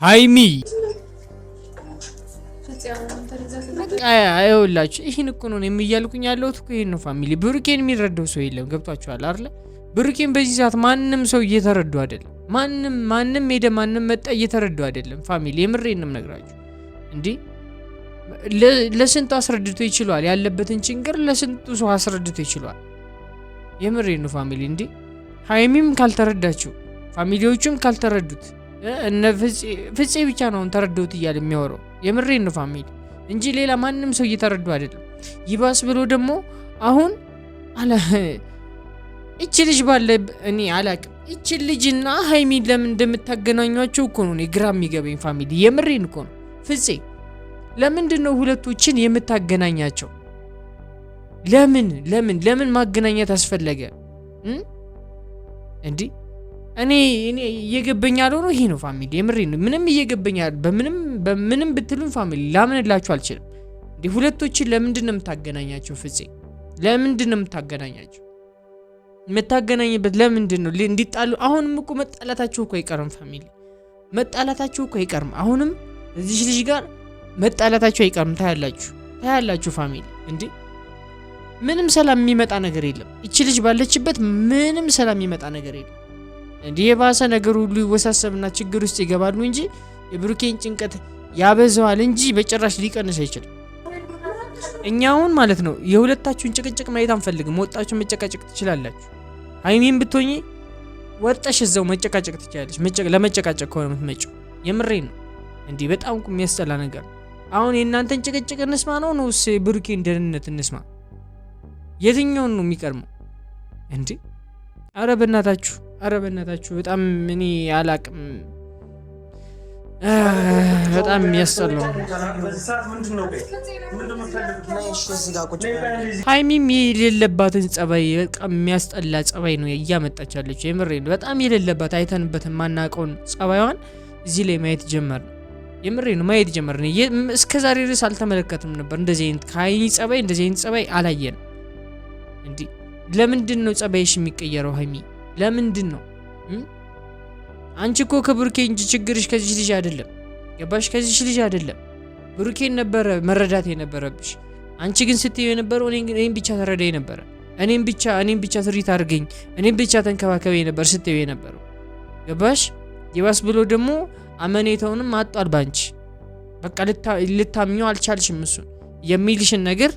ሃይሚ አይውላችሁ ይሄን እኮ ነው የሚያልኩኝ ያለሁት እኮ ይሄን ነው ፋሚሊ ብሩኬን የሚረዳው ሰው የለም ገብቷችኋል አይደል ብሩኬን በዚህ ሰዓት ማንንም ሰው እየተረዱ አይደለም ማንንም ሄደ ማንንም መጣ እየተረዱ አይደለም ፋሚሊ የምሬን ነው ነግራችሁ እንዴ ለስንቱ አስረድቶ ይችላል ያለበትን ችግር ለስንቱ ሰው አስረድቶ ይችላል የምሬን ነው ፋሚሊ እንዴ ሃይሚም ካልተረዳችሁ ፋሚሊዎቹም ካልተረዱት እነ ፍፄ ብቻ ነው ተረድቶት ይያል የሚያወራው የምሬን ነው ፋሚሊ እንጂ ሌላ ማንንም ሰው እየተረዱ አይደለም ይባስ ብሎ ደግሞ አሁን አለ እቺ ልጅ ባለ እኔ አላቅም እቺ ልጅና ሃይሚ ለምን እንደምታገናኙአቸው እኮ ነው ግራ የሚገበኝ ፋሚሊ የምሬን እኮ ነው ፍፄ ለምንድነው ሁለቶችን የምታገናኛቸው ለምን ማገናኘት አስፈለገ እንዴ እኔ እየገበኛል ነው ይሄ ነው ፋሚሊ የምሬን ምንም እየገበኛል በምንም ብትሉን ፋሚሊ ላምንላችሁ አልችልም እንዴ ሁለቶችን ለምንድነው የምታገናኛቸው ፍፄ ለምንድነው የምታገናኛቸው የምታገናኝበት ለምንድነው እንዲጣሉ አሁንም እኮ መጣላታችሁ እኮ አይቀርም ፋሚሊ መጣላታችሁ እኮ አይቀርም አሁንም እዚህ ልጅ ጋር መጣላታችሁ አይቀርም ታያላችሁ ፋሚሊ እንዴ ምንም ሰላም የሚመጣ ነገር የለም እቺ ልጅ ባለችበት ምንም ሰላም የሚመጣ ነገር የለም እንዴ የባሰ ነገር ሁሉ ይወሳሰብና ችግር ውስጥ ይገባሉ እንጂ የብሩኬን ጭንቀት ያበዛዋል እንጂ በጭራሽ ሊቀንስ አይችልም እኛውን ማለት ነው የሁለታችሁን ጭቅጭቅ ማየት አንፈልግም ወጣችሁ መጨቃጨቅ ትችላላችሁ ሃይሚን ብትሆኚ ወጣሽ እዛው መጨቃጨቅ ትችላለሽ ለመጨቃጨቅ ከሆነ የምትመጪው የምሬን ነው እንዴ በጣም የሚያስጠላ ነገር አሁን የእናንተን ጭቅጭቅ እንስማ ነው ብሩኬን ደህንነት እንስማ የትኛውን ነው የሚቀርመው እንዴ አረ በእናታችሁ በጣም እኔ አላቅም በጣም የሚያስጠላው ሃይሚም የሌለባትን ጸባይ በጣም የሚያስጠላ ጸባይ ነው እያመጣች ያለችው የምሬን በጣም የሌለባት አይተንበት ማናቀውን ጸባይዋን እዚህ ላይ ማየት ጀመር የምሬን ማየት ጀመር እስከዛሬ ድረስ አልተመለከትም ነበር እንደዚህ አይነት ሃይሚ ጸባይ እንደዚህ አይነት ጸባይ አላየንም እንዴ ለምንድን ነው ጸባይሽ የሚቀየረው ሃይሚ ለምንድን ነው አንቺ እኮ ከብሩኬ እንጂ ችግርሽ ከዚህ ልጅ አይደለም ገባሽ ከዚህ ልጅ አይደለም ብሩኬን ነበር መረዳት የነበረብሽ አንቺ ግን ስትዩ የነበረው እኔን ብቻ ተረዳይ ነበር እኔን ብቻ ትሪት አድርገኝ እኔን ብቻ ተንከባከበኝ ነበር ስትዩ የነበረው ገባሽ ይባስ ብሎ ደግሞ አመኔታውንም አጣል ባንቺ በቃ ልታምኚው አልቻልሽም እሱ የሚልሽን ነገር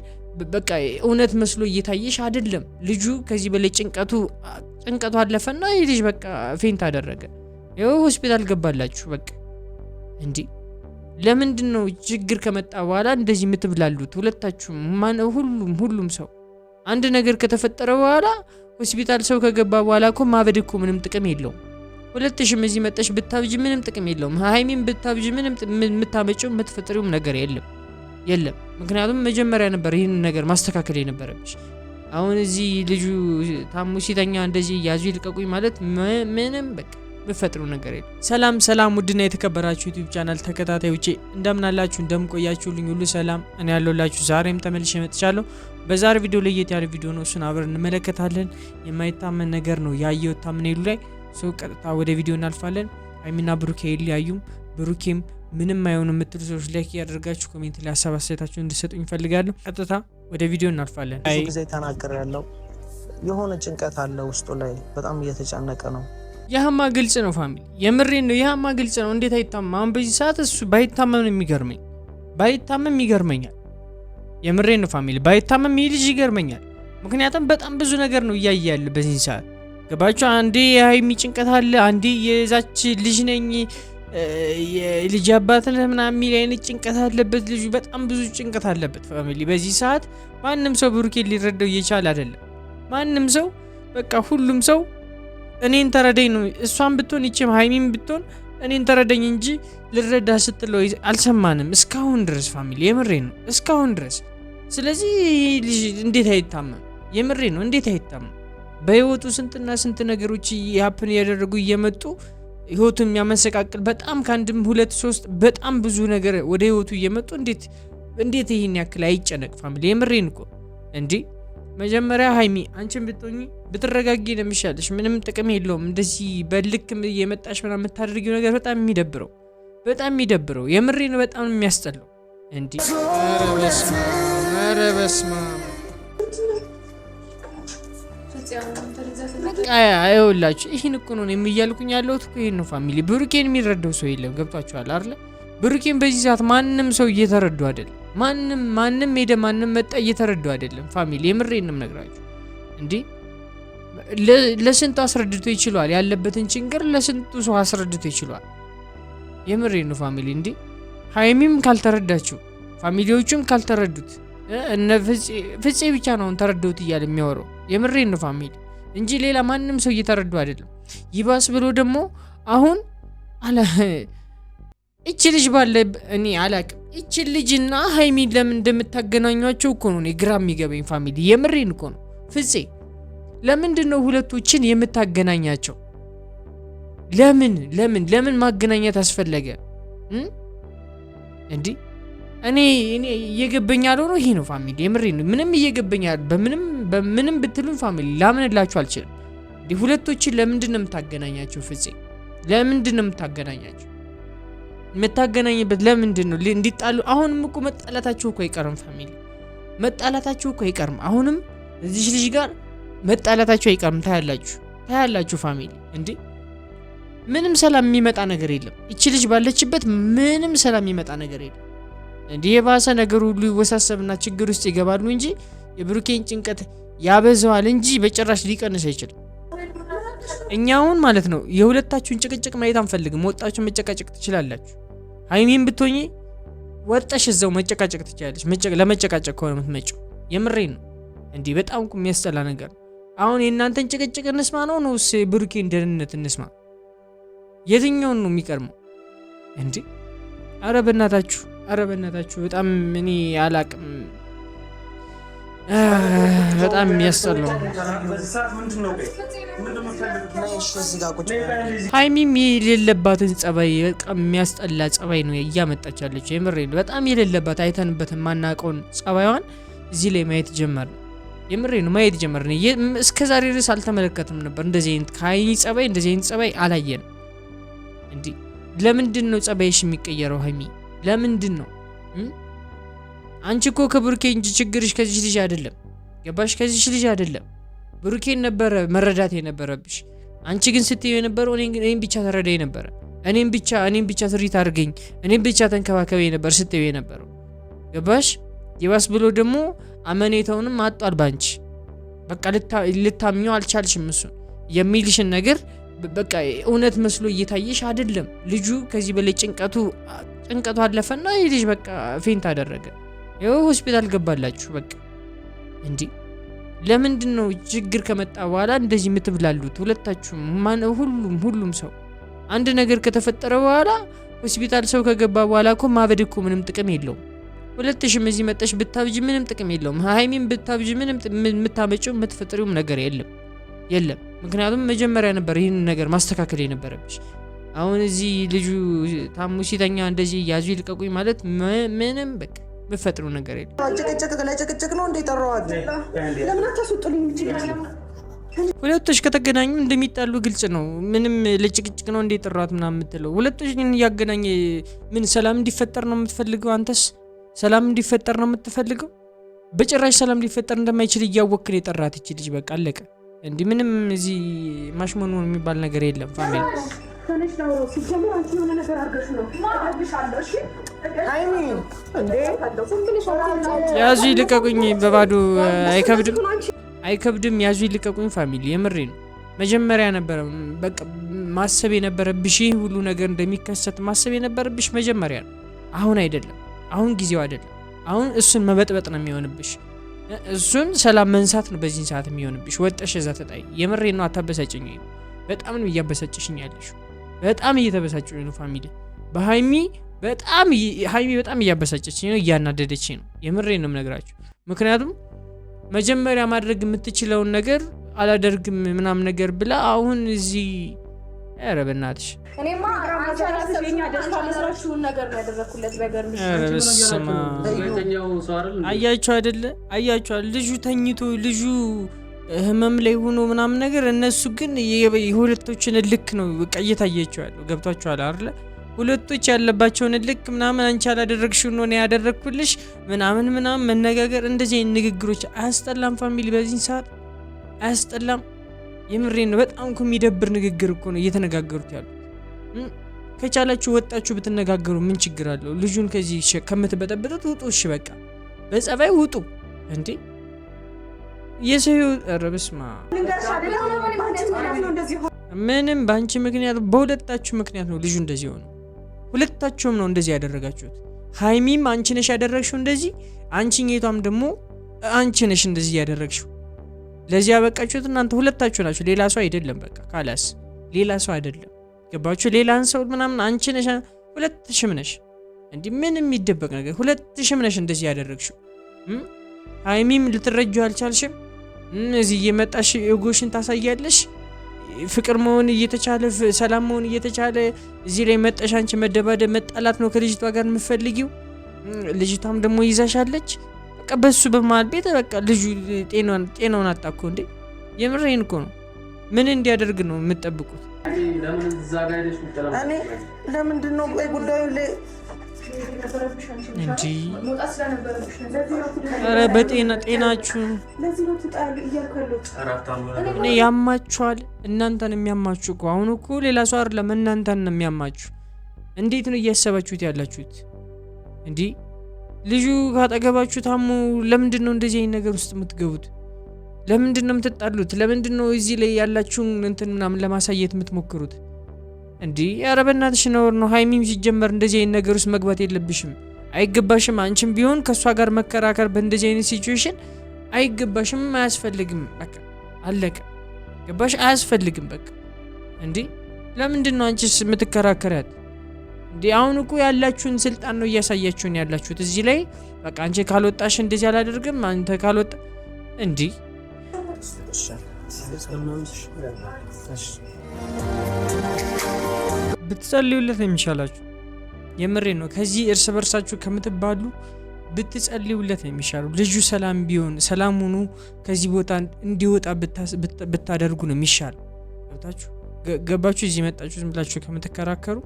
በቃ እውነት መስሎ እየታየሽ አይደለም ልጁ ከዚህ በላይ ጭንቀቱ አለፈና ይሄ ልጅ በቃ ፌንት አደረገ ይኸው ሆስፒታል ገባላችሁ በቃ እንዴ ለምንድነው ችግር ከመጣ በኋላ እንደዚህ የምትብላሉት ሁለታችሁም ሁሉም ሰው አንድ ነገር ከተፈጠረ በኋላ ሆስፒታል ሰው ከገባ በኋላ እኮ ማበድ እኮ ምንም ጥቅም የለውም ሁለትሽም እዚህ መጣሽ ብታብጂ ምንም ጥቅም የለውም ሃይሚን ብታብጂ ምንም የምታመጪው የምትፈጥሪውም ነገር የለም ምክንያቱም መጀመሪያ ነበር ይሄን ነገር ማስተካከል የነበረብሽ አሁን እዚህ ልጁ ታሙ ሲተኛ እንደዚህ ያዙ ይልቀቁኝ ማለት ምንም በቃ በፈጥሩ ነገር የለም ሰላም ውድና የተከበራችሁ ዩቲዩብ ቻናል ተከታታዮቼ እንደምን አላችሁ እንደምቆያችሁልኝ ሁሉ ሰላም እኔ ያለሁላችሁ ዛሬም ተመልሼ መጥቻለሁ በዛሬ ቪዲዮ ለየት ያለ ቪዲዮ ነው እሱን አብረን እንመለከታለን የማይታመን ነገር ነው ያየው ታምኔሉ ላይ ሰው ቀጥታ ወደ ቪዲዮ እናልፋለን ሃይሚና ብሩኬ ይለያዩም ብሩኬም ምንም አይሆን የምትሉ ሰዎች ላይክ ያደርጋችሁ ኮሜንት ላይ ሐሳብ አስተያየታችሁን እንድትሰጡኝ ፈልጋለሁ ቀጥታ ወደ ቪዲዮ እናልፋለን ብዙ ጊዜ ተናገር ያለው የሆነ ጭንቀት አለ ውስጡ ላይ በጣም እየተጨነቀ ነው ያህማ ግልጽ ነው ፋሚሊ የምሬን ነው ያህማ ግልጽ ነው እንዴት አይታመም አሁን በዚህ ሰዓት እሱ ባይታመም ይገርመኛል የምሬን ነው ፋሚሊ ባይታመም ይልጅ ይገርመኛል ምክንያቱም በጣም ብዙ ነገር ነው እያያለ በዚህ ሰዓት ገባችሁ አንዴ ሃይሚ ጭንቀት አለ አንዴ የዛች ልጅ ነኝ የልጅ አባት ለምናምን ሚል አይነት ጭንቀት አለበት ልጁ በጣም ብዙ ጭንቀት አለበት ፋሚሊ በዚህ ሰዓት ማንንም ሰው ብሩኬን ሊረዳው እየቻለ አይደለም ማንንም ሰው በቃ ሁሉም ሰው እኔን ተረዳኝ ነው እሷን ብትሆን እቺም ሃይሚን ብትሆን እኔን ተረዳኝ እንጂ ልረዳ ስትለው አልሰማንም እስካሁን ድረስ ፋሚሊ የምሬን ነው እስካሁን ድረስ ስለዚህ ልጅ እንዴት አይታመም የምሬን ነው እንዴት አይታመም በህይወቱ ስንት ነገሮች ያፕን ያደረጉ እየመጡ ህይወቱን የሚያመሰቃቅል በጣም ከአንድም 2 3 በጣም ብዙ ነገር ወደ ህይወቱ እየመጡ እንዴት ይሄን ያክል አይጨነቅ ፋሚሊ የምሬን እኮ እንዴ መጀመሪያ ሃይሚ አንቺን ብትሆኚ ብትረጋጊ ነው የሚሻልሽ ምንም ጥቅም የለውም እንደዚህ በልክ የመጣሽ ምናምን የምታደርጊው ነገር በጣም የሚደብረው በጣም የሚደብረው የምሬን በጣም የሚያስጠላው እንዴ። ኧረ በስመ አይውላችሁ ይሄን እኮ ነው የሚያልኩኝ ያለሁት እኮ ይሄን ነው ፋሚሊ። ብሩኬን የሚረዳው ሰው የለም። ገብቷችኋል አይደል? ብሩኬን በዚህ ሰዓት ማንም ሰው እየተረዱ አይደለም። ማንም ሄደ ማንም መጣ እየተረዱ አይደለም ፋሚሊ። የምሬን ነው የምነግራችሁ እንዴ። ለስንቱ አስረድቶ ይችላል ያለበትን ችግር ለስንቱ ሰው አስረድቶ ይችላል። የምሬን ነው ፋሚሊ እንዴ። ሃይሚም ካልተረዳችሁ ፋሚሊዎቹም ካልተረዱት እነ ፍፄ ብቻ ነው ተረዳውት እያለ የሚያወራው። የምሬን ነው ፋሚሊ እንጂ ሌላ ማንም ሰው እየተረዱ አይደለም። ይባስ ብሎ ደግሞ አሁን እቺ ልጅ ባለ እኔ አላቅም። እቺ ልጅና ሃይሚን ለምን እንደምታገናኟቸው እኮ ነው ግራ የሚገበኝ ፋሚሊ። የምሬን እኮ ነው ፍፄ ለምንድን ነው ሁለቶችን የምታገናኛቸው? ለምን ማገናኘት አስፈለገ እንዴ? እኔ እየገበኛ ነው ይሄ ነው ፋሚሊ። የምሬን ነው ምንም እየገበኛ በምንም ብትሉን ፋሚሊ ላምንላችሁ አልችልም። እንዴ ሁለቶችን ለምንድን ነው የምታገናኛቸው? ፍፄ ለምንድን ነው የምታገናኛቸው? የምታገናኝበት ለምንድን ነው? እንዲጣሉ አሁንም እኮ መጣላታችሁ እኮ አይቀርም ፋሚሊ፣ መጣላታችሁ እኮ አይቀርም። አሁንም እዚህ ልጅ ጋር መጣላታችሁ አይቀርም። ታያላችሁ ፋሚሊ እንዴ ምንም ሰላም የሚመጣ ነገር የለም። እቺ ልጅ ባለችበት ምንም ሰላም የሚመጣ ነገር የለም። እንዴ የባሰ ነገር ሁሉ ይወሳሰብና ችግር ውስጥ ይገባሉ እንጂ የብሩኬን ጭንቀት ያበዛዋል እንጂ በጭራሽ ሊቀንስ አይችልም። እኛውን ማለት ነው የሁለታችሁን ጭቅጭቅ ማየት አንፈልግም። ወጣችሁ መጨቃጨቅ ትችላላችሁ። ሃይሚን ብትሆኚ ወጣሽ እዛው መጨቃጨቅ ትችላለች። ለመጨቃጨቅ ከሆነ የምትመጪው የምሬን ነው እንዴ በጣም የሚያስጠላ ነገር። አሁን የእናንተን ጭቅጭቅ እንስማ ነውስ ብሩኬን ደህንነት እንስማ? የትኛውን ነው የሚቀርመው እንዴ? አረ በእናታችሁ በጣም እኔ አላቅም። በጣም የሚያስጠላው ሃይሚም የሌለባትን ጸባይ በጣም የሚያስጠላ ጸባይ ነው እያመጣቻለች። የምሬን ነው በጣም የሌለባት አይተንበት ማናቀውን ጸባይዋን እዚህ ላይ ማየት ጀመርን። የምሬን ነው ማየት ጀመርን። እስከዛሬ ድረስ አልተመለከትም ነበር እንደዚህ አይነት ከሃይሚ ጸባይ እንደዚህ አይነት ጸባይ አላየንም። እንዴ ለምንድን ነው ጸባይሽ የሚቀየረው ሃይሚ? ለምንድን ነው አንቺ እኮ ከብሩኬ እንጂ ችግርሽ ከዚህ ልጅ አይደለም። ገባሽ? ከዚህ ልጅ አይደለም። ብሩኬን ነበረ መረዳት የነበረብሽ። አንቺ ግን ስትይው የነበረው እኔን ብቻ ተረዳኝ ነበረ። እኔን ብቻ ትሪት አድርገኝ፣ እኔን ብቻ ተንከባከበኝ ነበር ስትይው የነበረው። ገባሽ? ይባስ ብሎ ደግሞ አመኔታውንም አጧል ባንቺ። በቃ ልታምኚው አልቻልሽም። እሱን የሚልሽን ነገር በቃ እውነት መስሎ እየታየሽ አይደለም። ልጁ ከዚህ በላይ ጭንቀቱ አለፈና ይህ ልጅ በቃ ፌንት አደረገ። ይኸው ሆስፒታል ገባላችሁ። በቃ እንዴ ለምንድን ነው ችግር ከመጣ በኋላ እንደዚህ የምትብላሉት ሁለታችሁም? ሁሉም ሰው አንድ ነገር ከተፈጠረ በኋላ ሆስፒታል ሰው ከገባ በኋላ እኮ ማበድ እኮ ምንም ጥቅም የለውም። ሁለትሽም እዚህ መጣሽ ብታብጂ ምንም ጥቅም የለውም። ሃይሚን ብታብጂ ምንም የምታመጪው የምትፈጥሪውም ነገር የለም። ምክንያቱም መጀመሪያ ነበር ይህን ነገር ማስተካከል የነበረብሽ። አሁን እዚህ ልጁ ታሙ ሲተኛ እንደዚህ ያዙ ይልቀቁኝ ማለት ምንም በቃ የምትፈጥሩ ነገር የለም። ጭቅጭቅ ነው እንዴ ጠራዋት? ለምን አታስወጡልኝ? ሁለቶች ከተገናኙ እንደሚጣሉ ግልጽ ነው። ምንም ለጭቅጭቅ ነው እንዴ ጠራዋት ምናምን የምትለው? ሁለቶች ግን እያገናኘ ምን ሰላም እንዲፈጠር ነው የምትፈልገው? አንተስ ሰላም እንዲፈጠር ነው የምትፈልገው? በጭራሽ ሰላም እንዲፈጠር እንደማይችል እያወቅን የጠራት ይች ልጅ በቃ አለቀ። እንዲህ ምንም እዚህ ማሽሞኑ የሚባል ነገር የለም ፋሚሊ። ያዙ ይልቀቁኝ፣ በባዶ አይከብድም። ያዙ ይልቀቁኝ ፋሚሊ። የምሬ ነው። መጀመሪያ ነበረ በቃ ማሰብ የነበረብሽ ሁሉ ነገር እንደሚከሰት ማሰብ የነበረብሽ መጀመሪያ ነው። አሁን አይደለም። አሁን ጊዜው አይደለም። አሁን እሱን መበጥበጥ ነው የሚሆንብሽ። እሱን ሰላም መንሳት ነው በዚህ ሰዓት የሚሆንብሽ። ወጣሽ እዛ ተጣይ። የምሬ ነው። አታበሳጭኝ። በጣም ነው እያበሳጭሽኝ ያለሽ። በጣም እየተበሳጭኝ ነው ፋሚሊ። በሃይሚ በጣም እያበሳጨችኝ ነው፣ እያናደደችኝ ነው። የምሬ ነው የምነግራችሁ። ምክንያቱም መጀመሪያ ማድረግ የምትችለውን ነገር አላደርግም ምናምን ነገር ብላ አሁን እዚህ ኧረ በእናትሽ እኔማ አንቻላሰብኛ ደስታ መስራችሁን ነገር ነው ያደረኩለት። በገርምሽ አያችሁ አይደለ? ልጁ ተኝቶ ልጁ ህመም ላይ ሆኖ ምናምን ነገር እነሱ ግን የሁለቶችን ልክ ነው በቃ እየታያቸው ያለው። ገብቷችኋል አይደለ? ሁለቶች ያለባቸውን ልክ ምናምን አንቺ ያላደረግሽው ነው እኔ ያደረግኩልሽ ምናምን መነጋገር እንደዚህ አይነት ንግግሮች አያስጠላም? ፋሚሊ በዚህ ሰዓት አያስጠላም? የምሬን ነው። በጣም እኮ የሚደብር ንግግር እኮ ነው እየተነጋገሩት ያሉት። ከቻላችሁ ወጣችሁ ብትነጋገሩ ምን ችግር አለው? ልጁን ከዚህ ከምትበጠብጡት ውጡ። እሺ በቃ በጸባይ ውጡ እንዴ! የሰው ረብስማ ምንም በአንቺ ምክንያት በሁለታችሁ ምክንያት ነው ልጁ እንደዚህ ሆነ። ሁለታችሁም ነው እንደዚህ ያደረጋችሁት። ሀይሚም አንቺ ነሽ ያደረግሽው እንደዚህ፣ አንቺኛቷም ደግሞ አንቺ ነሽ እንደዚህ ያደረግሽው። ለዚህ ያበቃችሁት እናንተ ሁለታችሁ ናችሁ፣ ሌላ ሰው አይደለም። በቃ ካላስ ሌላ ሰው አይደለም። ገባችሁ? ሌላን ሰው ምናምን አንቺ ነሽ፣ ሁለትሽም ነሽ። እንዲህ ምንም የሚደበቅ ነገር ሁለትሽም ነሽ እንደዚህ ያደረግሽው። ሀይሚም ልትረጂው አልቻልሽም። እዚህ እየመጣሽ ኤጎሽን ታሳያለሽ። ፍቅር መሆን እየተቻለ ሰላም መሆን እየተቻለ እዚህ ላይ መጣሽ አንቺ መደባደብ መጣላት ነው ከልጅቷ ጋር የምትፈልጊው። ልጅቷም ደግሞ ይዛሻለች። በቃ በሱ በመሃል ቤት በቃ ልጁ ጤናውን አጣኩ እንዴ! የምሬን እኮ ነው። ምን እንዲያደርግ ነው የምትጠብቁት? እኔ ለምንድን ነው ቆይ ጉዳዩ ላይ እንጂ ኧረ በጤናችሁ እኔ ያማችኋል። እናንተን የሚያማችሁ እኮ አሁን እኮ ሌላ ሰው አይደለም እናንተን ነው የሚያማችሁ። እንዴት ነው እያሰባችሁት ያላችሁት? እንዲህ ልጁ ካጠገባችሁ ታሙ ለምንድን ነው እንደዚህ አይነት ነገር ውስጥ የምትገቡት? ለምንድን ነው የምትጣሉት? ለምንድን ነው እዚህ ላይ ያላችሁን እንትን ምናምን ለማሳየት የምትሞክሩት? እንዲህ ኧረ በእናትሽ ነውር ነው። ሀይሚም ሲጀመር እንደዚህ አይነት ነገር ውስጥ መግባት የለብሽም፣ አይገባሽም። አንቺም ቢሆን ከእሷ ጋር መከራከር በእንደዚህ አይነት ሲቹዌሽን አይገባሽም፣ አያስፈልግም። በቃ አለቀ። ገባሽ? አያስፈልግም በቃ። እንዲህ ለምንድን ነው አንቺስ የምትከራከሪያት? እንዲህ አሁን እኮ ያላችሁን ስልጣን ነው እያሳያችሁን ያላችሁት እዚህ ላይ። በቃ አንቺ ካልወጣሽ እንደዚህ አላደርግም፣ አንተ ካልወጣ እንዲህ ብትጸልዩለት ነው የሚሻላችሁ። የምሬ ነው። ከዚህ እርስ በርሳችሁ ከምትባሉ ብትጸልዩለት ነው የሚሻለው። ልጁ ሰላም ቢሆን ሰላም ሆኖ ከዚህ ቦታ እንዲወጣ ብታደርጉ ነው የሚሻለው። ገባችሁ? እዚህ መጣችሁ ዝም ብላችሁ ከምትከራከሩ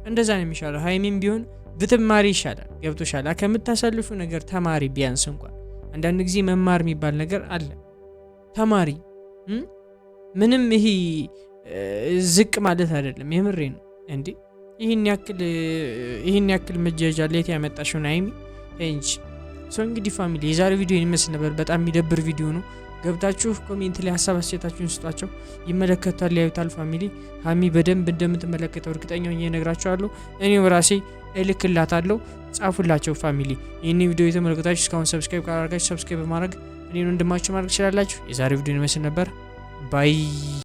እንደዛ ነው የሚሻለው። ሀይሚም ቢሆን ብትማሪ ይሻላል። ገብቶሻል? ከምታሳልፉ ነገር ተማሪ። ቢያንስ እንኳን አንዳንድ ጊዜ መማር የሚባል ነገር አለ። ተማሪ። ምንም ይሄ ዝቅ ማለት አይደለም። የምሬ ነው። እንዴ ይህን ያክል መጃጃ ሌት ያመጣሽውን ሀይሚ እንጂ ሰው። እንግዲህ ፋሚሊ የዛሬው ቪዲዮ ይመስል ነበር። በጣም የሚደብር ቪዲዮ ነው። ገብታችሁ ኮሜንት ላይ ሀሳብ አስተያየታችሁን ስጧቸው። ይመለከታል፣ ያዩታል። ፋሚሊ ሀይሚ በደንብ እንደምትመለከተው እርግጠኛ ሆኜ እነግራቸዋለሁ። እኔው ራሴ እልክላታለሁ። ጻፉላቸው ፋሚሊ። ይህን ቪዲዮ የተመለከታችሁ እስካሁን ሰብስክራይብ ካላደረጋችሁ ሰብስክራይብ በማድረግ እኔን ወንድማችሁ ማድረግ ትችላላችሁ። የዛሬው ቪዲዮ ይመስል ነበር። ባይ